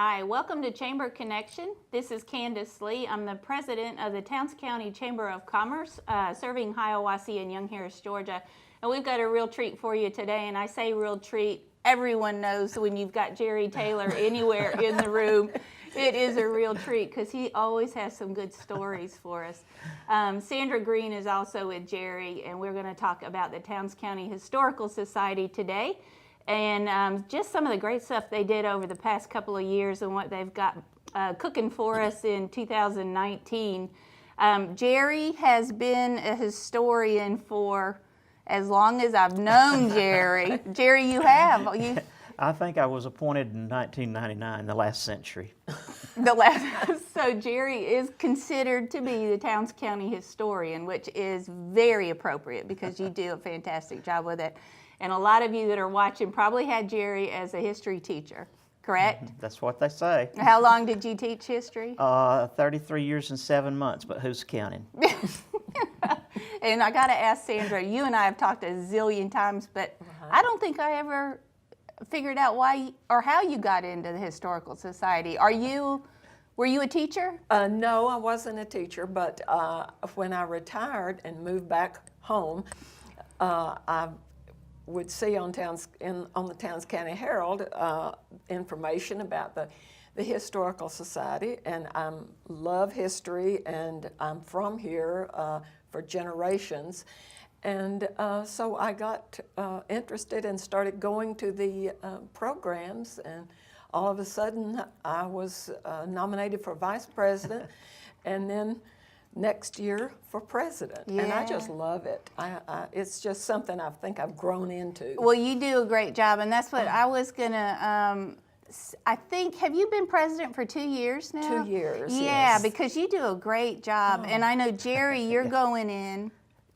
Hi, welcome to Chamber Connection. This is Candice Lee. I'm the president of the Towns County Chamber of Commerce, serving Hiawassee and Young Harris, Georgia. And we've got a real treat for you today, and I say real treat. Everyone knows when you've got Jerry Taylor anywhere in the room, it is a real treat because he always has some good stories for us. Sandra Green is also with Jerry, and we're going to talk about the Towns County Historical Society today. And just some of the great stuff they did over the past couple of years and what they've got cooking for us in 2019. Jerry has been a historian for as long as I've known Jerry. Jerry, you have. I think I was appointed in 1999, the last century. So Jerry is considered to be the Towns County historian, which is very appropriate because you do a fantastic job with it. And a lot of you that are watching probably had Jerry as a history teacher, correct? That's what they say. How long did you teach history? 33 years and 7 months, but who's counting? And I got to ask Sandra, you and I have talked a zillion times, but I don't think I ever figured out why or how you got into the Historical Society. Were you a teacher? No, I wasn't a teacher, but when I retired and moved back home, I would see on the Towns County Herald information about the Historical Society, and I love history, and I'm from here for generations, and so I got interested and started going to the programs, and all of a sudden I was nominated for vice president, and then next year for president. Yeah. And I just love it. It's just something I think I've grown into. Well, you do a great job, and that's what I was gonna, I think, have you been president for 2 years now? 2 years, Yeah, yes. Because you do a great job, and I know, Jerry, you're going in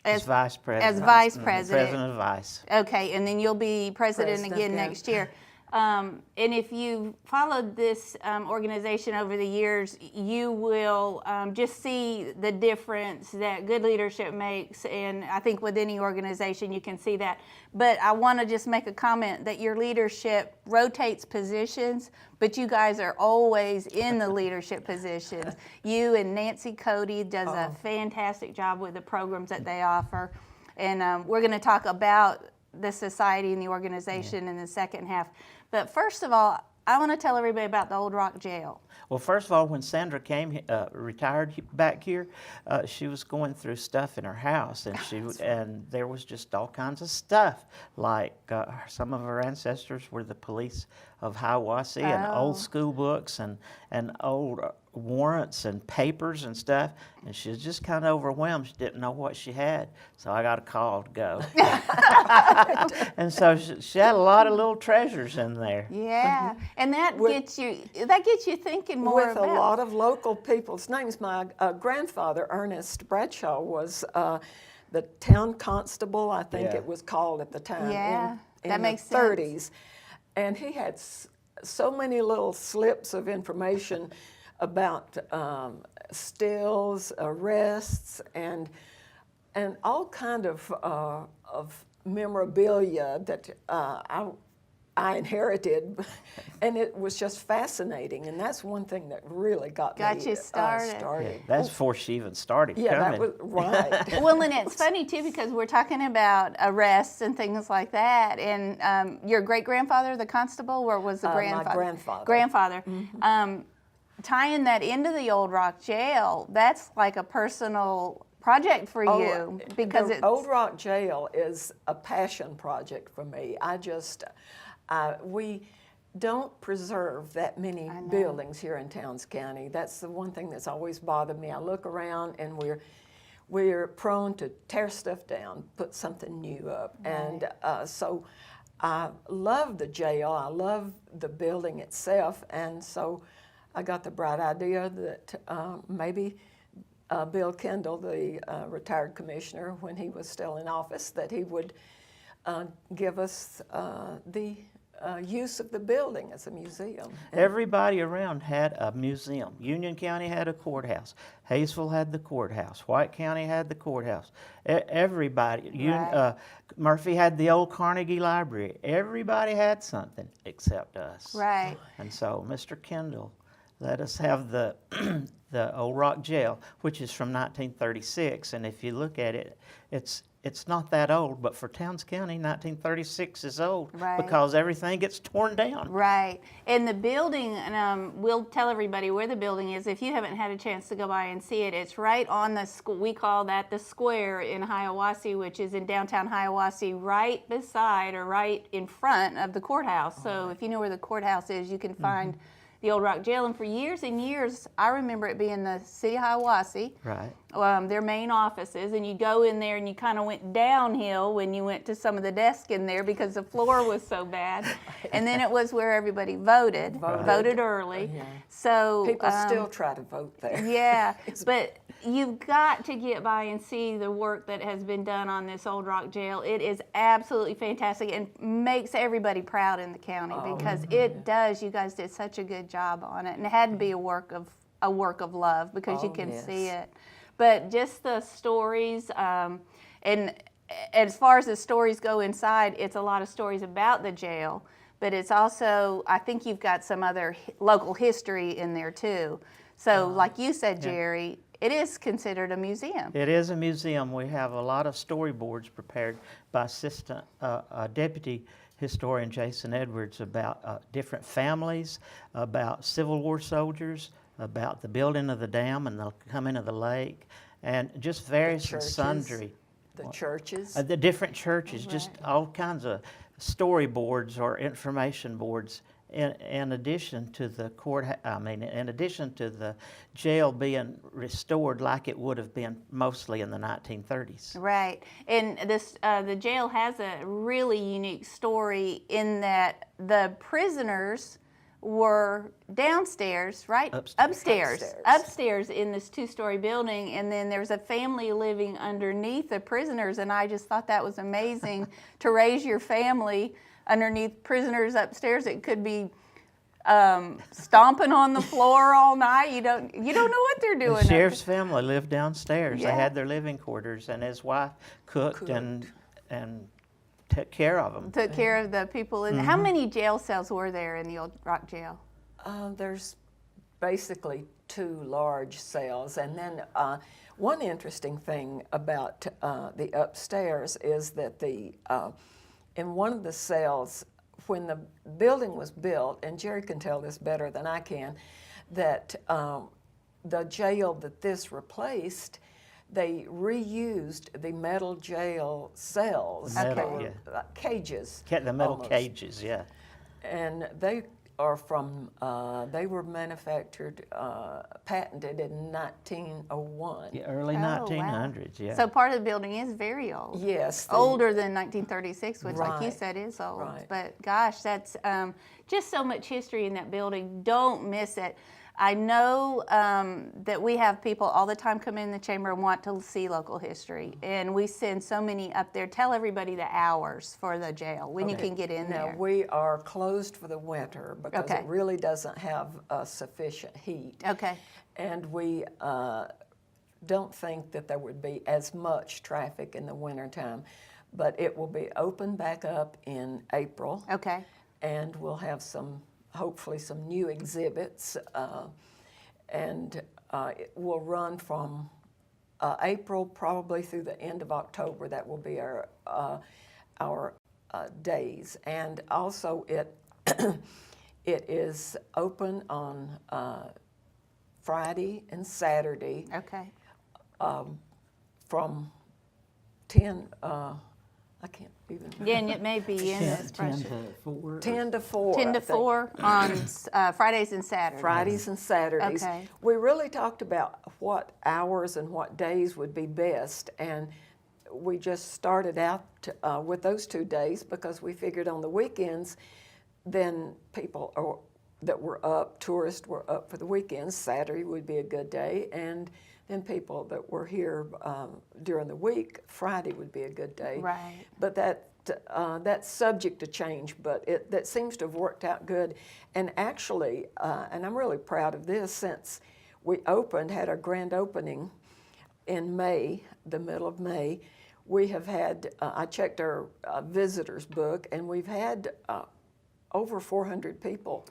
As vice president. As vice president. President of vice. Okay, and then you'll be president again next year. And if you followed this organization over the years, you will just see the difference that good leadership makes. And I think with any organization, you can see that. But I want to just make a comment that your leadership rotates positions, but you guys are always in the leadership positions. You and Nancy Cody does a fantastic job with the programs that they offer. And we're going to talk about the society and the organization in the second half. But first of all, I want to tell everybody about the Old Rock Jail. Well, first of all, when Sandra came, retired back here, she was going through stuff in her house, and there was just all kinds of stuff, like some of her ancestors were the police of Hiawassee, and old school books and old warrants and papers and stuff, and she was just kind of overwhelmed. She didn't know what she had, so I got a call to go. And so she had a lot of little treasures in there. Yeah, and that gets you thinking more with about. a lot of local people's names. My grandfather, Ernest Bradshaw, was the town constable, I think it was called at the time, in that makes the 30s. Sense. And he had so many little slips of information about stills, arrests, and all kind of memorabilia that I inherited, and it was just fascinating. And that's one thing that really got me you started. Yeah, that's before she even started coming. That was right. Well, and it's funny too because we're talking about arrests and things like that. And your great-grandfather, the constable, or was the grandfather? My grandfather. Grandfather. Mm-hmm. Tying that into the Old Rock Jail, that's like a personal project for you because the Old Rock Jail is a passion project for me. We don't preserve that many buildings here in Towns County. That's the one thing that's always bothered me. I look around and we're prone to tear stuff down, put something new up, and so I love the jail. I love the building itself, and so I got the bright idea that maybe Bill Kendall, the retired commissioner, when he was still in office, that he would give us the use of the building as a museum. Everybody around had a museum. Union County had a courthouse. Hayesville had the courthouse. White County had the courthouse. Everybody. Right. Murphy had the old Carnegie Library. Everybody had something except us. Right. And so Mr. Kendall let us have the the Old Rock Jail, which is from 1936. And if you look at it, it's not that old, but for Towns County, 1936 is old Right. because everything gets torn down. Right. And the building, and we'll tell everybody where the building is. If you haven't had a chance to go by and see it, it's right on the, we call that the square in Hiawassee, which is in downtown Hiawassee, right beside or right in front of the courthouse. So if you know where the courthouse is, you can find the Old Rock Jail. And for years and years, I remember it being the city of Hiawassee. Right. Their main offices, and you go in there and you kind of went downhill when you went to some of the desks in there because the floor was so bad. And then it was where everybody voted early. Yeah. So People still try to vote there. yeah, but you've got to get by and see the work that has been done on this Old Rock Jail. It is absolutely fantastic and makes everybody proud in the county because it does. You guys did such a good job on it, and it had to be a work of love because you can see it. But just the stories, and as far as the stories go inside, it's a lot of stories about the jail, but it's also, I think you've got some other local history in there too. So like you said, Jerry, it is considered a museum. It is a museum. We have a lot of storyboards prepared by Deputy Historian Jason Edwards about different families, about Civil War soldiers, about the building of the dam and the coming of the lake, and just various and sundry. The churches. The different churches, just all kinds of storyboards or information boards. In addition to the in addition to the jail being restored like it would have been mostly in the 1930s. Right, and this the jail has a really unique story in that the prisoners were downstairs, right? Upstairs in this two-story building, and then there's a family living underneath the prisoners, and I just thought that was amazing to raise your family underneath prisoners upstairs. It could be stomping on the floor all night. You don't know what they're doing. The sheriff's family lived downstairs. Yeah. They had their living quarters, and his wife cooked. and took care of them. Took care of the people in. How many jail cells were there in the Old Rock Jail? There's basically 2 large cells, and then one interesting thing about the upstairs is that in one of the cells, when the building was built, and Jerry can tell this better than I can, that the jail that this replaced, they reused the metal jail cells, cages. The metal almost. cages, yeah. And they are from, they were manufactured, patented in 1901. Yeah, early 1900s, yeah. So part of the building is very old. Yes. Older than 1936, which like you Right. said is old. Right. But gosh, that's just so much history in that building. Don't miss it. I know that we have people all the time come in the chamber and want to see local history, and we send so many up there. Tell everybody the hours for the jail, when you can get in Now, there. we are closed for the winter because Okay. it really doesn't have sufficient heat. Okay. And we don't think that there would be as much traffic in the wintertime, but it will be open back up in April. Okay. And we'll have hopefully some new exhibits, and it will run from April probably through the end of October. That will be our days, and also it is open on Friday and Saturday Okay. from 10. I can't even. Yeah, and it may be in this 10 brochure. to 4. 10 to 4. 10 to I think. 4 on Fridays and Saturdays. Fridays and Saturdays. Okay. We really talked about what hours and what days would be best, and we just started out with those 2 days because we figured on the weekends, then people that were up, tourists were up for the weekends. Saturday would be a good day, and then people that were here during the week, Friday would be a good day. Right. But that that's subject to change, but that seems to have worked out good. And actually, and I'm really proud of this, since we had our grand opening in May, the middle of May, we have had, I checked our visitors book, and we've had over 400 people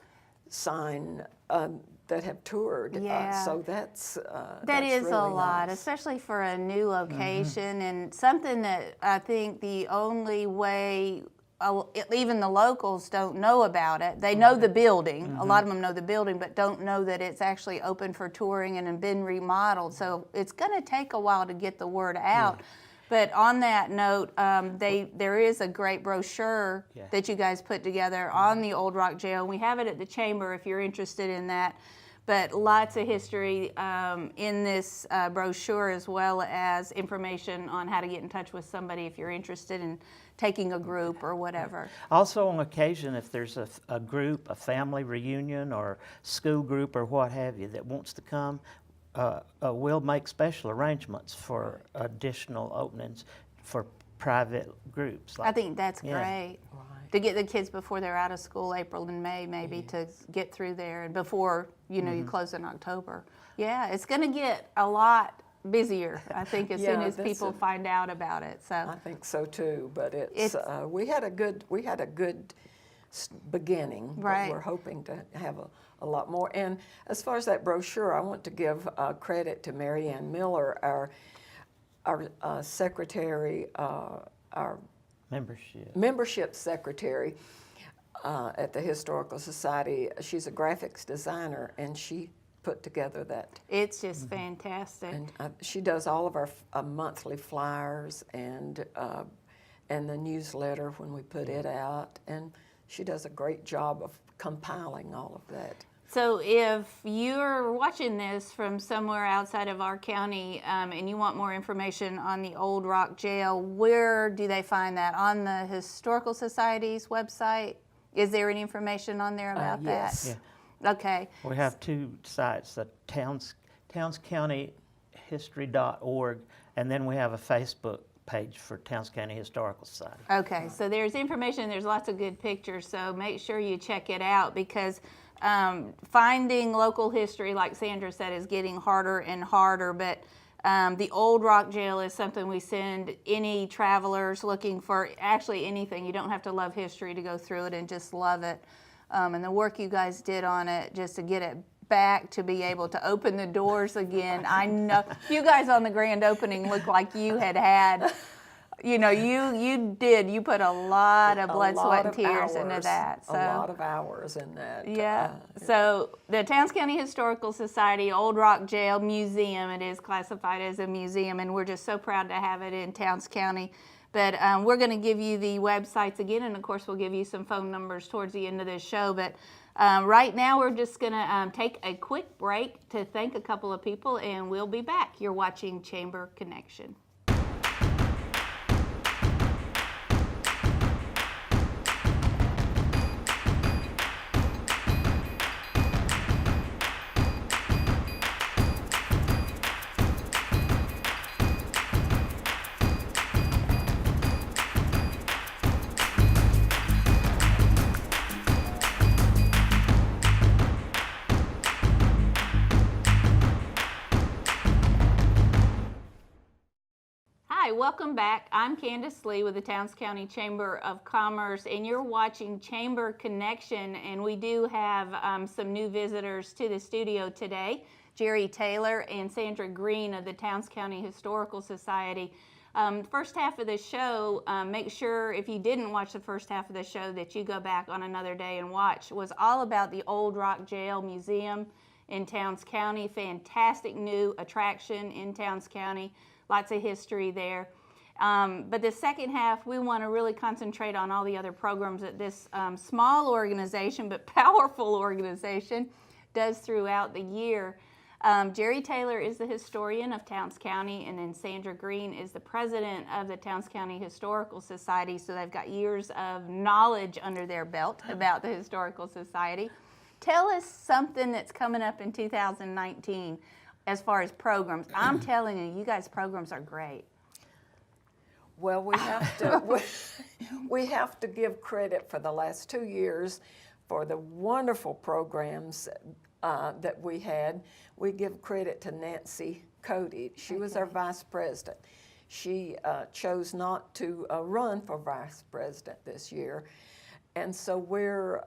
sign that have toured. Yeah. So that's That is really a lot, nice. especially for a new location, and something that I think the only way, even the locals don't know about it. They know the building. A lot of them know the building, but don't know that it's actually open for touring and have been remodeled. So it's going to take a while to get the word out. But on that note, there is a great brochure that you guys put together on the Old Rock Jail. We have it at the Chamber if you're interested in that. But lots of history in this brochure, as well as information on how to get in touch with somebody if you're interested in taking a group or whatever. Also, on occasion, if there's a group, a family reunion or school group or what have you that wants to come, we'll make special arrangements for additional openings for private groups. I think that's great. Right. To get the kids before they're out of school, April and May, maybe to get through there, and before you close in October. Yeah, it's going to get a lot busier, I think, as soon as people find out about it. So I think so too. But we had a good beginning. Right. But we're hoping to have a lot more. And as far as that brochure, I want to give credit to Mary Ann Miller, our secretary, our membership secretary at the Historical Society. She's a graphics designer, and she put together that. it's just fantastic. And she does all of our monthly flyers and the newsletter when we put it out. And she does a great job of compiling all of that. So if you're watching this from somewhere outside of our county and you want more information on the Old Rock Jail, where do they find that? On the Historical Society's website? Is there any information on there about yes. that? Yeah. Okay. We have two sites, the townscountyhistory.org, and then we have a Facebook page for Towns County Historical Society. Okay, so there's information, there's lots of good pictures, so make sure you check it out, because finding local history, like Sandra said, is getting harder and harder. But the Old Rock Jail is something we send any travelers looking for actually anything. You don't have to love history to go through it, and just love it. And the work you guys did on it, just to get it back, to be able to open the doors again. I know you guys on the grand opening looked like you had you put a lot of blood, sweat, and tears into that. So, a lot of hours in that. Yeah. So the Towns County Historical Society Old Rock Jail Museum, it is classified as a museum, and we're just so proud to have it in Towns County. But we're going to give you the websites again, and of course we'll give you some phone numbers towards the end of this show. But right now we're just going to take a quick break to thank a couple of people, and we'll be back. You're watching Chamber Connection. Hi, welcome back. I'm Candice Lee with the Towns County Chamber of Commerce, and you're watching Chamber Connection, and we do have some new visitors to the studio today, Jerry Taylor and Sandra Green of the Towns County Historical Society. First half of the show, make sure if you didn't watch the first half of the show that you go back on another day and watch. It was all about the Old Rock Jail Museum in Towns County. Fantastic new attraction in Towns County. Lots of history there. But the second half, we want to really concentrate on all the other programs that this small organization, but powerful organization, does throughout the year. Jerry Taylor is the historian of Towns County, and then Sandra Green is the president of the Towns County Historical Society, so they've got years of knowledge under their belt about the Historical Society. Tell us something that's coming up in 2019 as far as programs. I'm telling you, you guys' programs are great. Well, we have to we have to give credit for the last 2 years for the wonderful programs that we had. We give credit to Nancy Cody. She was our vice president. She chose not to run for vice president this year. And so we're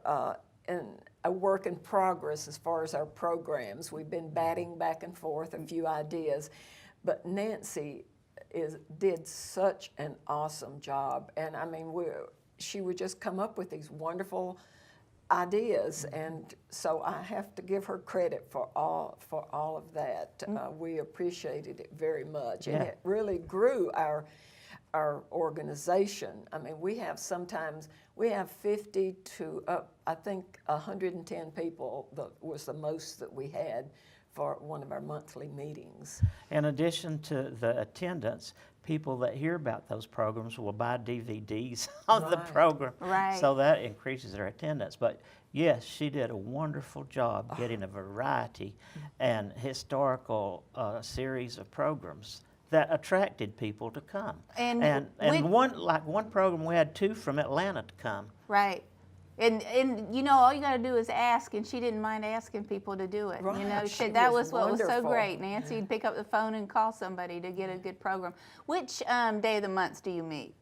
in a work in progress as far as our programs. We've been batting back and forth a few ideas, but Nancy did such an awesome job. And I mean, she would just come up with these wonderful ideas, and so I have to give her credit for all of that. We appreciated it very much, and it really grew our organization. I mean, we have 50 to I think 110 people. That was the most that we had for one of our monthly meetings. In addition to the attendance, people that hear about those programs will buy DVDs of the program. Right. So that increases their attendance. But yes, she did a wonderful job getting a variety and historical series of programs that attracted people to come. And one program, we had 2 from Atlanta to come. Right. And you know, all you got to do is ask, and she didn't mind asking people to do it. Right. You know, She that was was what was so wonderful. great. Nancy would pick up the phone and call somebody to get a good program. Which day of the month do you meet?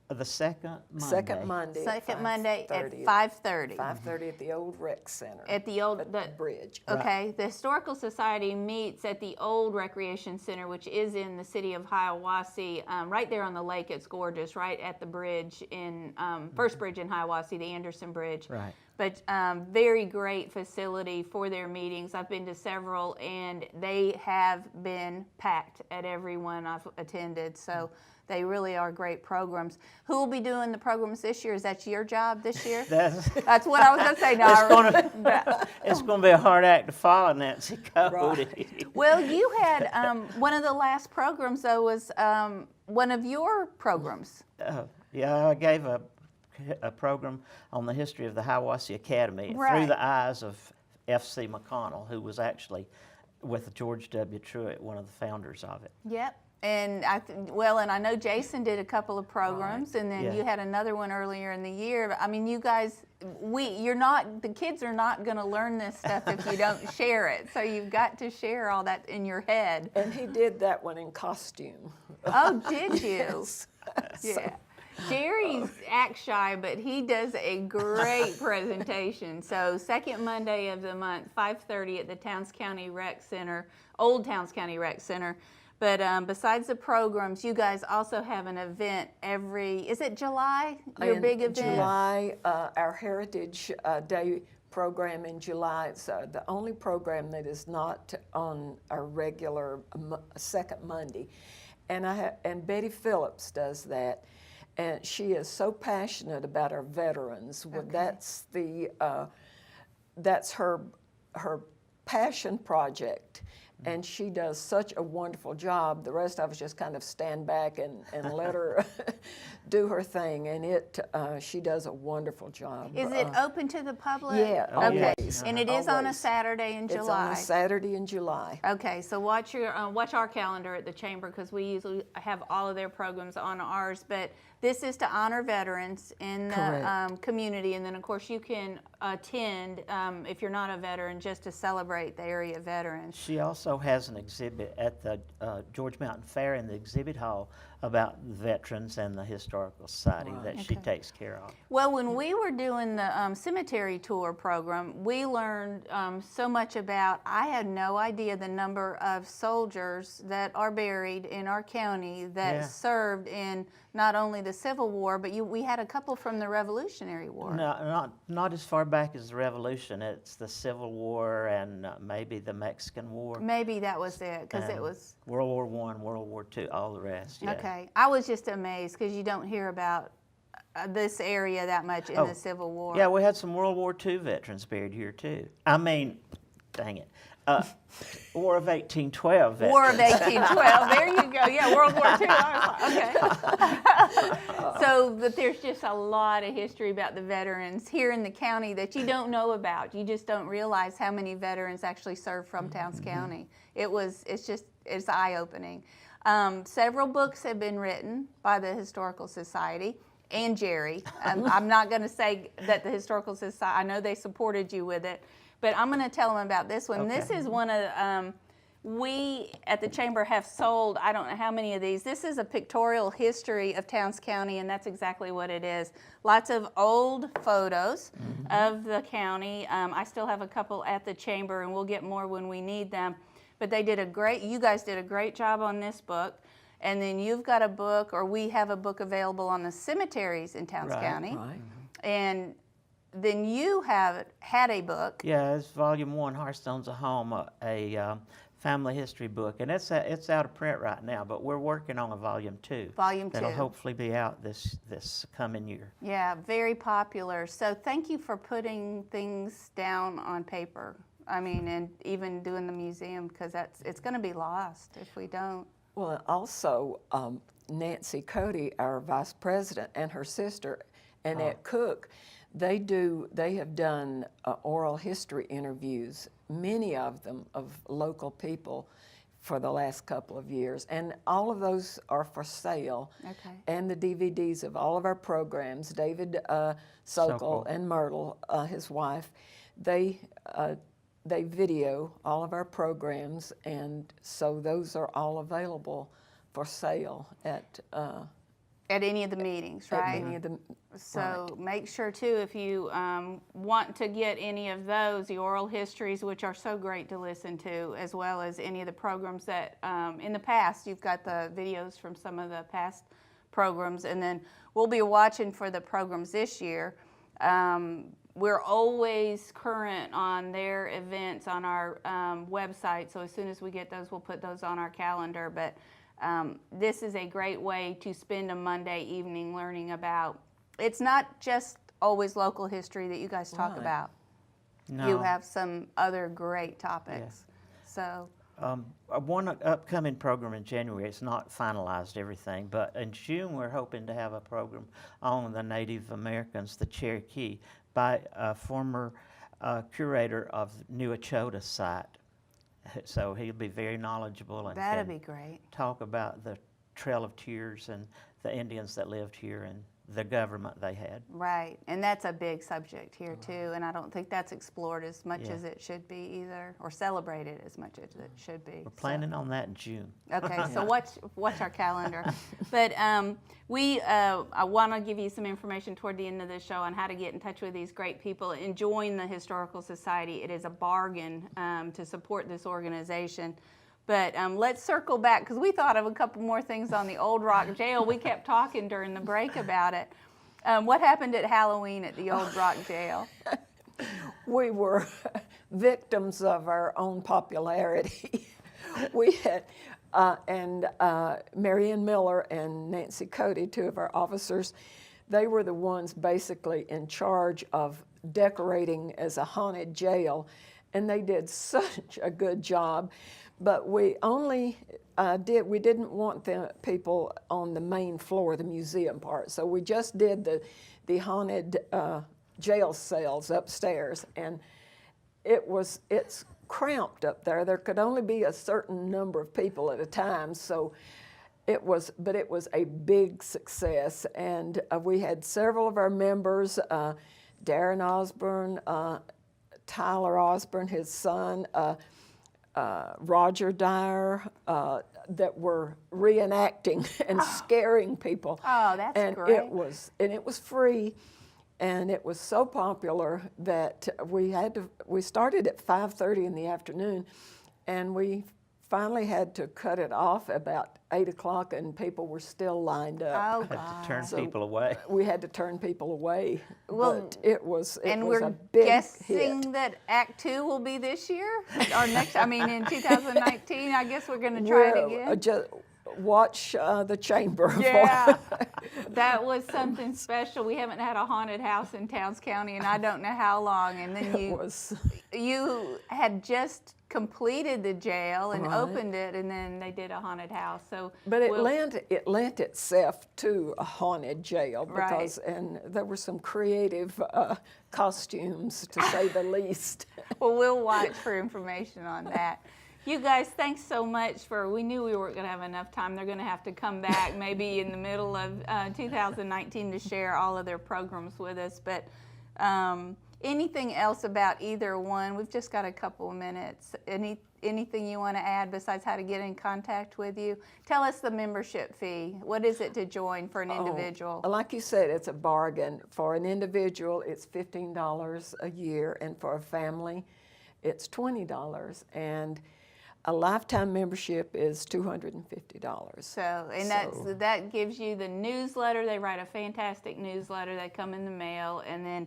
The second Monday. Second Monday. Second Monday at 5:30. 5:30. 5:30 at the old rec center. At the old the bridge. Okay, the Historical Society meets at the old Recreation Center, which is in the city of Hiawassee, right there on the lake. It's gorgeous, right at the bridge in first bridge in Hiawassee, the Anderson Bridge. Right. But very great facility for their meetings. I've been to several, and they have been packed at every one I've attended. So they really are great programs. Who will be doing the programs this year? Is that your job this year? That's what I was going to say. No, it's going to be a hard act to follow, Nancy Cody. Right. Well, you had one of the last programs, though, was one of your programs. Yeah, I gave a program on the history of the Hiawassee Academy through the eyes of F.C. McConnell, who was actually with George W. Truett, one of the founders of it. Yep. And I know Jason did a couple of programs, and then you had another one earlier in the year. I mean, you guys, the kids are not going to learn this stuff if you don't share it. So you've got to share all that in your head. And he did that one in costume. Oh, did you? Yes. Yeah. Jerry's act shy, but he does a great presentation. So second Monday of the month, 5:30 at the Towns County Rec Center, Old Towns County Rec Center. But besides the programs, you guys also have an event is it July? Your big event? July, our Heritage Day program in July. It's the only program that is not on our regular second Monday. And Betty Phillips does that. And she is so passionate about our veterans. Okay. That's her passion project. And she does such a wonderful job. The rest of us just kind of stand back and let her do her thing. And she does a wonderful job. Is it open to the public? Yeah, Okay. always. And it is on a Saturday in July. It's on a Saturday in July. Okay, so watch our calendar at the Chamber, because we usually have all of their programs on ours. But this is to honor veterans in the community, and then of course you can attend if you're not a veteran, just to celebrate the area veterans. She also has an exhibit at the George Mountain Fair in the exhibit hall about veterans and the Historical Society that she takes care of. Well, when we were doing the cemetery tour program, we learned so much about, I had no idea the number of soldiers that are buried in our county that served in not only the Civil War, but we had a couple from the Revolutionary War. No, not as far back as the Revolution. It's the Civil War and maybe the Mexican War. Maybe that was it, because it was World War I, World War II, all the rest. Yeah. Okay, I was just amazed because you don't hear about this area that much in the Civil War. Yeah, we had some World War II veterans buried here too. I mean, dang it. War of 1812 veterans. War of 1812. There you go. Yeah, World War II. Okay. So, but there's just a lot of history about the veterans here in the county that you don't know about. You just don't realize how many veterans actually served from Towns County. It's eye-opening. Several books have been written by the Historical Society, and Jerry. I'm not going to say that the Historical Society, I know they supported you with it, but I'm going to tell them about this one. Okay. This is one of, we at the Chamber have sold, I don't know how many of these. This is a pictorial history of Towns County, and that's exactly what it is. Lots of old photos of the county. I still have a couple at the Chamber, and we'll get more when we need them. But they did you guys did a great job on this book. And then you've got a book, or we have a book available on the cemeteries in Towns County. Right. And then you have had a book. Yeah, it's Volume 1, Hearthstones of Home, a family history book. And it's out of print right now, but we're working on a Volume 2. Volume 2. That'll hopefully be out this coming year. Yeah, very popular. So thank you for putting things down on paper. I mean, and even doing the museum, because it's going to be lost if we don't. Well, also, Nancy Cody, our vice president, and her sister, Annette Cook, they have done oral history interviews, many of them of local people for the last couple of years. And all of those are for sale. Okay. And the DVDs of all of our programs, David Sokol and Myrtle, his wife, they video all of our programs, and so those are all available for sale at any of the meetings, right? At any of the, So make sure too, if you want to get any of those, the oral histories, which are so great to listen to, as well as any of the programs that in the past, you've got the videos from some of the past programs, and then we'll be watching for the programs this year. We're always current on their events on our website, so as soon as we get those, we'll put those on our calendar. But this is a great way to spend a Monday evening learning about. It's not just always local history that you guys talk about. No. You have some other great topics. So. One upcoming program in January, it's not finalized everything, but in June we're hoping to have a program on the Native Americans, the Cherokee, by a former curator of New Echota site. So he'll be very knowledgeable and That'd can be great. talk about the Trail of Tears and the Indians that lived here and the government they had. Right, and that's a big subject here too, and I don't think that's explored as much Yeah. as it should be either, or celebrated as much as it should be. We're planning on that in June. Okay, so watch our calendar. But I want to give you some information toward the end of the show on how to get in touch with these great people and join the Historical Society. It is a bargain to support this organization. But let's circle back, because we thought of a couple more things on the Old Rock Jail. We kept talking during the break about it. What happened at Halloween at the Old Rock Jail? we were victims of our own popularity. We had, Marianne Miller and Nancy Cody, two of our officers, they were the ones basically in charge of decorating as a haunted jail, and they did such a good job. But we only we didn't want the people on the main floor, the museum part, so we just did the haunted jail cells upstairs, and it's cramped up there. There could only be a certain number of people at a time, so it was a big success, and we had several of our members, Darren Osborne, Tyler Osborne, his son, Roger Dyer, that were reenacting and scaring people. Oh, that's and great. It was free, and it was so popular that we started at 5:30 in the afternoon, and we finally had to cut it off about 8 o'clock, and people were still lined up. Oh, Had to God. turn people away. We had to turn people away, Well, but it was And a we're big guessing hit. that Act 2 will be this year? Or next, I mean, in 2019, I guess we're going to try it again. Just watch the chamber. Yeah, that was something special. We haven't had a haunted house in Towns County, and I don't know how long. And then you had just completed the jail and opened it, and then they did a haunted house. So, but it lent itself to a haunted jail because, and there were some creative costumes, to say the least. well, we'll watch for information on that. You guys, thanks so much we knew we weren't going to have enough time. They're going to have to come back maybe in the middle of 2019 to share all of their programs with us. But anything else about either one? We've just got a couple of minutes. Anything you want to add besides how to get in contact with you? Tell us the membership fee. What is it to join for an individual? Like you said, it's a bargain. For an individual, it's $15 a year, and for a family, it's $20. And a lifetime membership is $250. That gives you the newsletter. They write a fantastic newsletter. They come in the mail, and then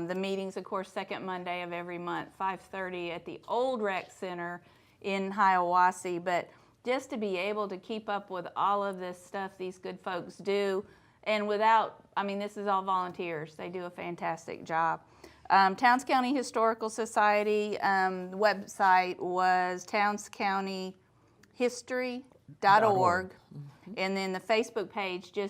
the meetings, of course, second Monday of every month, 5:30 at the old rec center in Hiawassee. But just to be able to keep up with all of this stuff these good folks do, and this is all volunteers. They do a fantastic job. Towns County Historical Society website was townscountyhistory.org. And then the Facebook page, you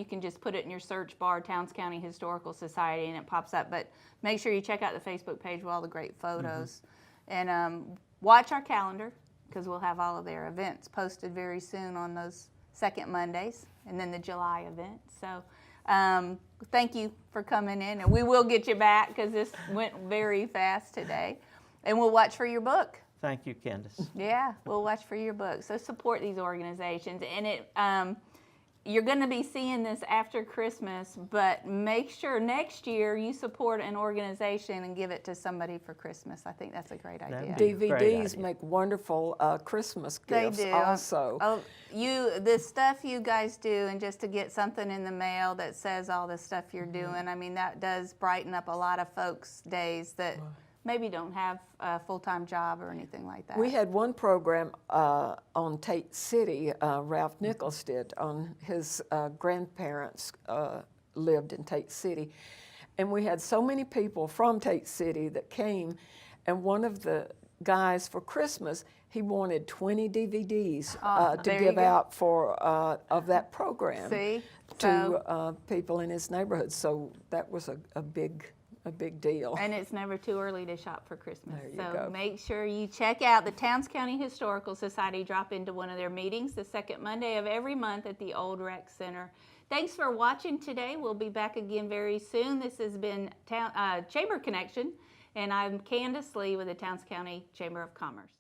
can just put it in your search bar, Towns County Historical Society, and it pops up. But make sure you check out the Facebook page with all the great photos. And watch our calendar, because we'll have all of their events posted very soon on those second Mondays, and then the July event. So thank you for coming in, and we will get you back because this went very fast today. And we'll watch for your book. Thank you, Candice. Yeah, we'll watch for your book. So support these organizations. And you're going to be seeing this after Christmas, but make sure next year you support an organization and give it to somebody for Christmas. I think that's a great idea. DVDs make wonderful Christmas gifts. They do. Also. The stuff you guys do, and just to get something in the mail that says all the stuff you're doing, that does brighten up a lot of folks' days that maybe don't have a full-time job or anything like that. We had one program on Tate City, Ralph Nichols did, on his grandparents lived in Tate City. And we had so many people from Tate City that came, and one of the guys for Christmas, he wanted 20 DVDs to give out of that program to people in his neighborhood. So that was a big deal. And it's never too early to shop for Christmas. There you go. Make sure you check out the Towns County Historical Society. Drop into one of their meetings the second Monday of every month at the Old Rec Center. Thanks for watching today. We'll be back again very soon. This has been Chamber Connection, and I'm Candice Lee with the Towns County Chamber of Commerce.